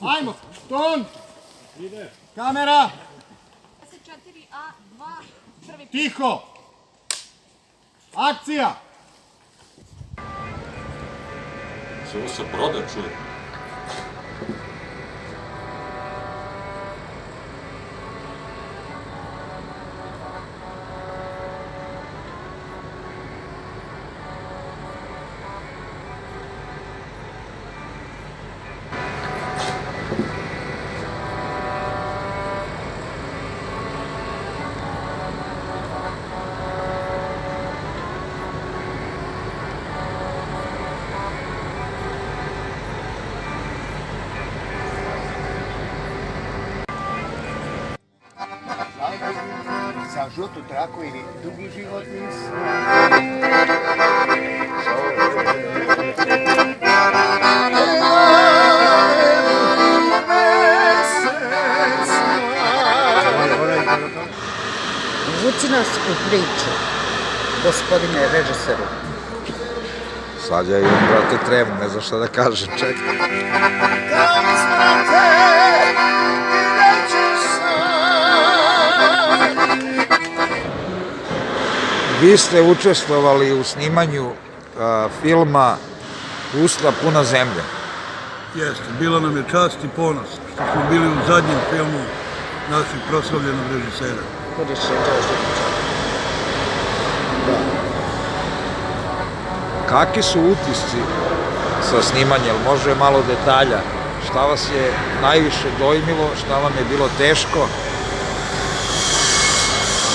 Ajmo, ton! Kamera! 4A2, prvi put. Tiho! Akcija! Se ovo sa broda čuje? Za žutu traku ili dugi život nisu. Uvuci nas u priču, gospodine režiseru. Sad ja imam, brate, tremu, ne znam šta da kažem, čekaj. Vi ste učestvovali u snimanju filma Usla puna zemlje. Jeste, bila nam je čast i ponos što smo bili u zadnjem filmu našeg proslavljenog režisera. Kakvi su utisci sa snimanja? Jel može malo detalja? Šta vas je najviše dojmilo? Šta vam je bilo teško?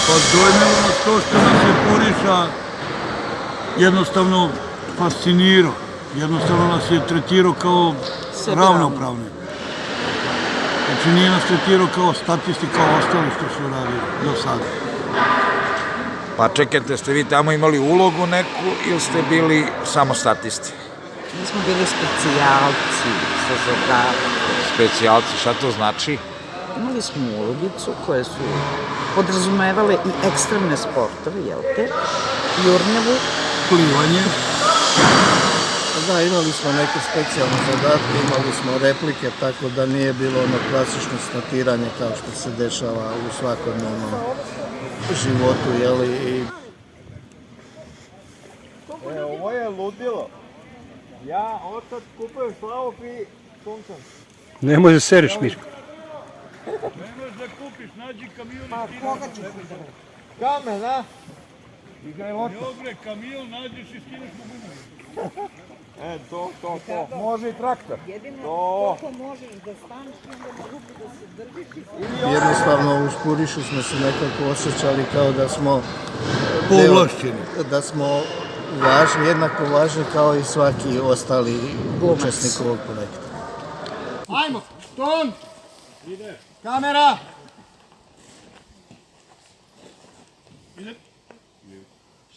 Pa dojmilo nas to što nas je Puriša jednostavno fascinirao. Jednostavno nas je tretirao kao ravnopravni. Znači nije nas tretirao kao statisti, kao ostali što su radili do sada. Pa čekajte, ste vi tamo imali ulogu neku ili ste bili samo statisti? Mi smo bili specijalci sa zadatom. Specijalci, šta to znači? Imali smo ulogicu koje su podrazumevale i ekstremne sportove, jel te? Jurnjavu. Plivanje. Da, imali smo neke specijalne zadatke, imali smo replike, tako da nije bilo ono klasično statiranje kao što se dešava u svakodnevnom životu, jeli? Ovo je ludilo. Ja, otac kupujem Slavop i Sunčan. Nemoj da seriš, Mirko. Nemaš da kupiš, nađi kamion i ti Kamen, a? Igraj loto. Dobre, kamion nađeš i skineš mu gumu. To. Može i traktor. To. Jednostavno uz Purišu smo se nekako osjećali kao da smo Povlašćeni. da smo važni, jednako važni kao i svaki ostali učesnik ovog projekta. Ajmo, ton! Kamera! Ide.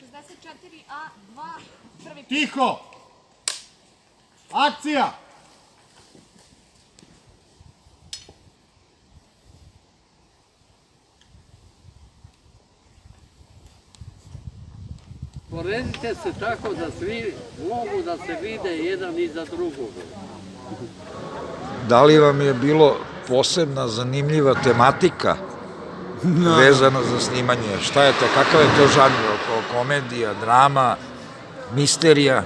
64A2, prvi put. Tiho! Akcija! Poredite se tako da svi mogu da se vide jedan iza drugog. Da li vam je bilo posebna zanimljiva tematika vezana za snimanje? Šta je to, kakav je to žanr? Komedija, drama, misterija?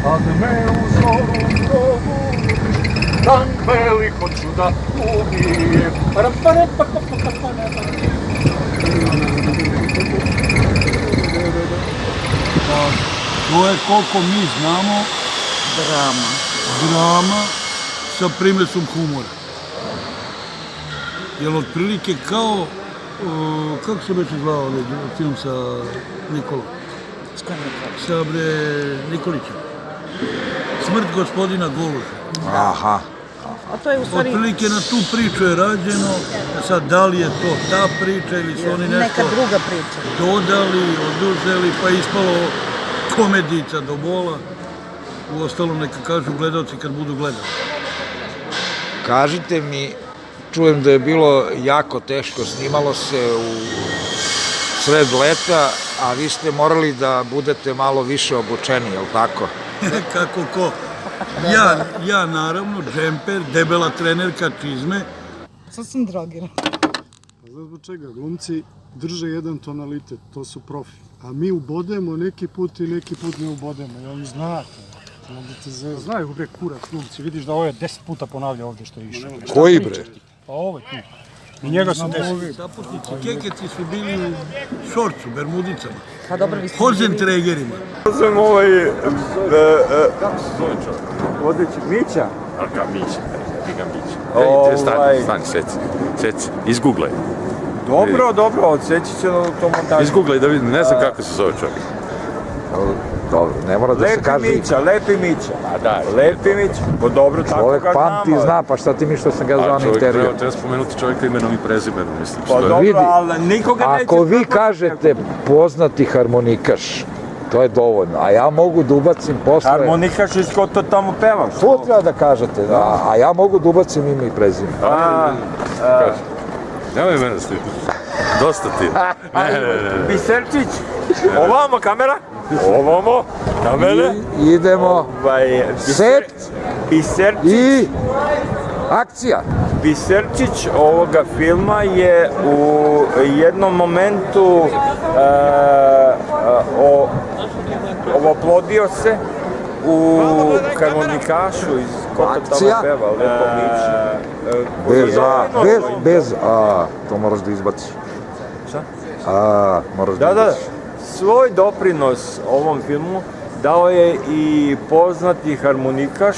Kad me u zoru zovu, dan veliko ću da ubijem. To je koliko mi znamo drama sa primesom humora. Jer otprilike kao, kako se već zvao film sa Nikolom? Sa Nikolićem. Smrt gospodina Goluža. Aha. A to je u stvari Otprilike na tu priču je rađeno, sad da li je to ta priča ili su oni neka nešto druga priča. dodali, oduzeli, pa je ispalo komedijica do bola. U ostalom neka kažu gledalci kad budu gledali. Kažite mi, čujem da je bilo jako teško, snimalo se u sred leta, a vi ste morali da budete malo više obučeni, je li tako? Kako ko? Ja naravno, džemper, debela trenerka, čizme. Sad sam drogira. Znaš zbog čega? Glumci drže jedan tonalitet, to su profi. A mi ubodemo neki put i neki put ne ubodemo. I oni znate. Znaju bre kurac glumci, vidiš da ovo je 10 puta ponavlja ovdje što je išao. Koji bre? Pa ovo je tu. I njega su 10. Zaputnici, kekeci su bili u šorcu, bermudicama, Pa dobro, vi ste hozentregerima. Ja sam kako se zove čovjek? Vodeći Mića? A ga Mića, ti ga Mića. Ovaj- Stani, seci, izguglaj. Dobro, odseći će to montažu. Izguglaj da vidim, ne znam kako se zove čovjek. Dobro, ne mora da se kaže... Lepi Mića. A da, Lepi Mića. Pa dobro, tako Čovjek ga pamti znamo. zna, pa šta ti mi što sam ga zvao na intervju? Treba spomenuti čovjeka imenom i prezimenom, mislim. Pa dobro, vidi, ali nikoga neće... Ako vi kažete poznati harmonikaš, to je dovoljno, a ja mogu da ubacim posle... Harmonikaš iz ko to tamo pevaš? To treba da kažete, a ja mogu da ubacim ime i prezime. Nemoj mene stići. Dosta ti. Biserčić, ovamo kamera, ovamo, na mene. Idemo, set Biserčić, i akcija. Biserčić ovoga filma je u jednom momentu oplodio se u harmonikašu iz Kota Akcija. tamo peva, Lepo Mić. Bez A, to moraš da izbaciš. Šta? A, moraš da Da, izbaciš. svoj doprinos ovom filmu dao je i poznati harmonikaš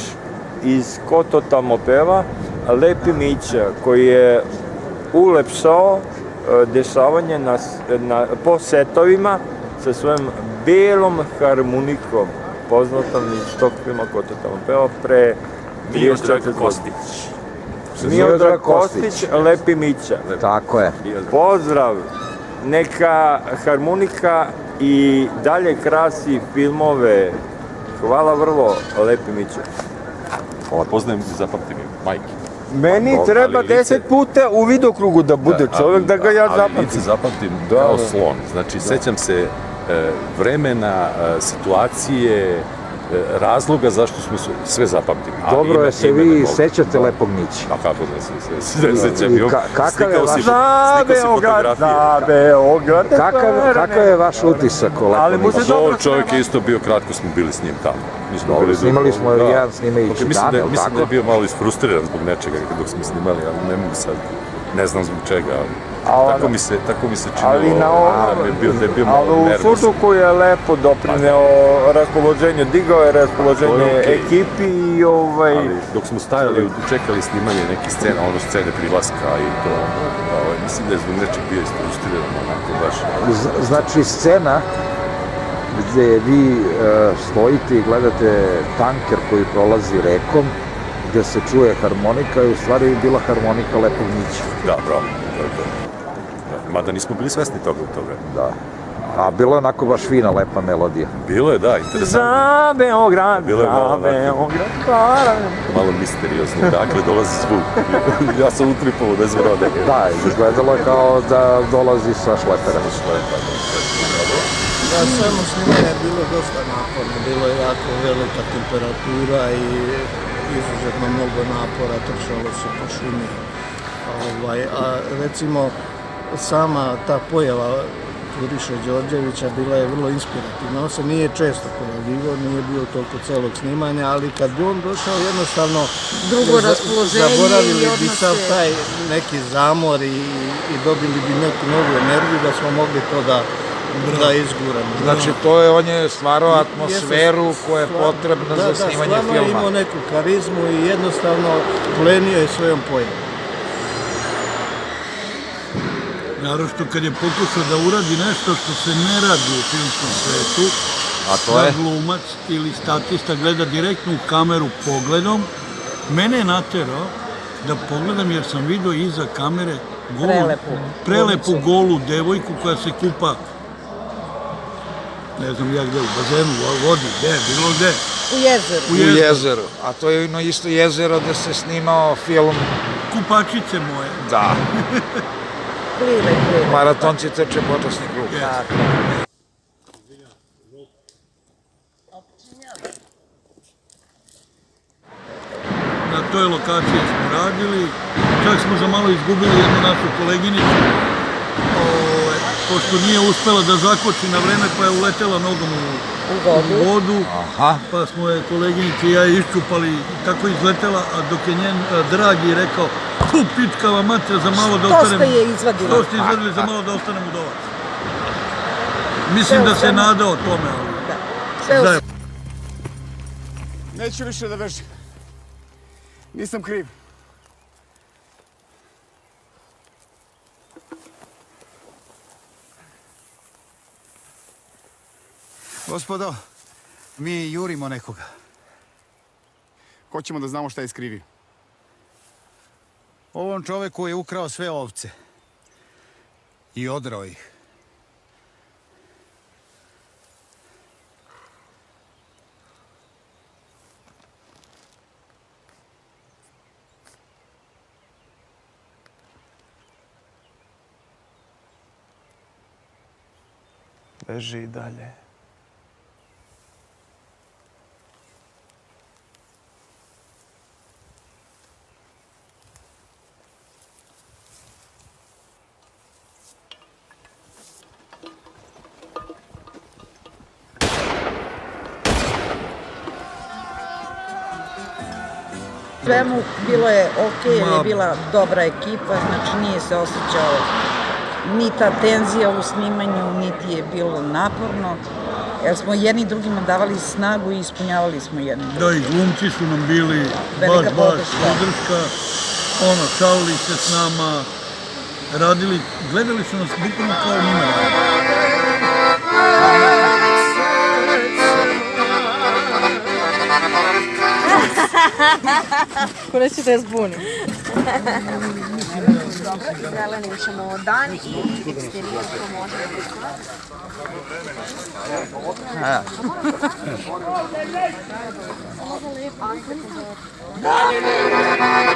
iz Ko to tamo peva, Lepi Mića, koji je ulepšao dešavanje po setovima sa svojom belom harmonikom, poznatom iz tog filma Ko to tamo peva pre 34 Kostić. Miodrag Kostić, Lepi Mića. Tako je. Pozdrav! Neka harmonika i dalje krasi filmove. Hvala vrlo, Lepi Mića. Poznajem i zapamtim ih, majke. Meni Dobro, treba ali lice- 10 puta u vidokrugu da bude čovjek da ga ja Ali lice zapamtim. zapamtim kao slon. Znači, sećam se vremena, situacije, razloga zašto smo sve zapamtili. A Dobro ime- je se ime vi ne mogu. sećate Lepog Mića. A kako da se sećam? I kakav je vaš- Za Beograd, za Beograd. Kakav je vaš utisak o Ali Lepom mu se Miću? dobro Čovjek je isto bio, kratko smo bili s njim tamo. Mi smo Dobro, bili snimali dugo, smo jedan snimajući Mislim dan, da, jel mislim da je tako? bio malo isfrustriran zbog nečega dok smo snimali, ali ne mogu sad, ne znam zbog čega, ali tako mi se Ali činilo da je bio ali malo u nervozan. Surduku je lepo doprineo raspoloženju, digao je raspoloženje To je okej. ekipi i Ali dok smo stajali, čekali snimanje neke scene, scene prilaska i to, mislim da je zbog nečeg bio isfrustriran, onako baš. Znači scena gdje vi stojite i gledate tanker koji prolazi rekom, gdje se čuje harmonika i u stvari je bila harmonika Lepog Mića. Da, bravo, to je to. Mada nismo bili svesni toga. Da. A bilo je onako baš fina, lepa melodija. Bilo je, da, interesantno. za Beograd, Bilo je malo za onako. Beograd. Malo misteriozno, dakle dolazi zvuk. Ja sam utripovao da je zvrode. Da, izgledalo je kao da dolazi sa šlepera. Da, samo snimanje je bilo dosta naporno, bilo je jako velika temperatura i izuzetno mnogo napora, trčalo se po šumi. A recimo, sama ta pojava Turiše Đorđevića bila je vrlo inspirativna. On se nije često pojavljivao, nije bio toliko celog snimanja, ali kad bi on došao jednostavno Drugo raspoloženje zaboravili i bi odnose. sav taj neki zamor i dobili bi neku novu energiju da smo mogli to da izguramo. Znači, on je stvarao atmosferu koja je potrebna za snimanje stvarno je filma. imao neku karizmu i jednostavno plenio je svojom pojavom. Naročito kad je pokušao da uradi nešto što se ne radi u filmskom svetu, A to je? da glumac ili statista gleda direktno u kameru pogledom, mene je naterao da pogledam jer sam vidio iza kamere prelepu golu devojku koja se kupa, ne znam ja gde, u bazenu, u vodi, bilo gde. U jezeru. U jezeru. A to je ono isto jezero gde se snimao film. Kupačice moje. Da. Plive. Maratonci trče počasni krug. toj lokaciji smo radili. Čak smo za malo izgubili jednu našu koleginicu, pošto nije uspela da zakoči na vreme, pa je uletela nogom u vodu. Pa smo je koleginici i ja iščupali i tako izletela, a dok je njen dragi rekao, tu pičkava mater, za malo da ostanem... Što ste je izvadili? Što ste izvadili za malo da ostanem udovac. Mislim da se nadao tome, ali... Neću više da bežim. Nisam kriv. Gospodo, mi jurimo nekoga. Hoćemo da znamo šta je skrivio. Ovom čoveku je ukrao sve ovce. I odrao ih. Beži i dalje. Svemu bilo je okej, jer je bila dobra ekipa, znači nije se osjećao ni ta tenzija u snimanju, niti je bilo naporno, jer smo jedni drugima davali snagu i ispunjavali smo jedni drugima. Da, i glumci su nam bili baš podrška, šalili se s nama, radili, gledali su nas bukvalno kao njima. Ko neće da je zbunim. Zelenim ćemo dan i eksterijer ko može da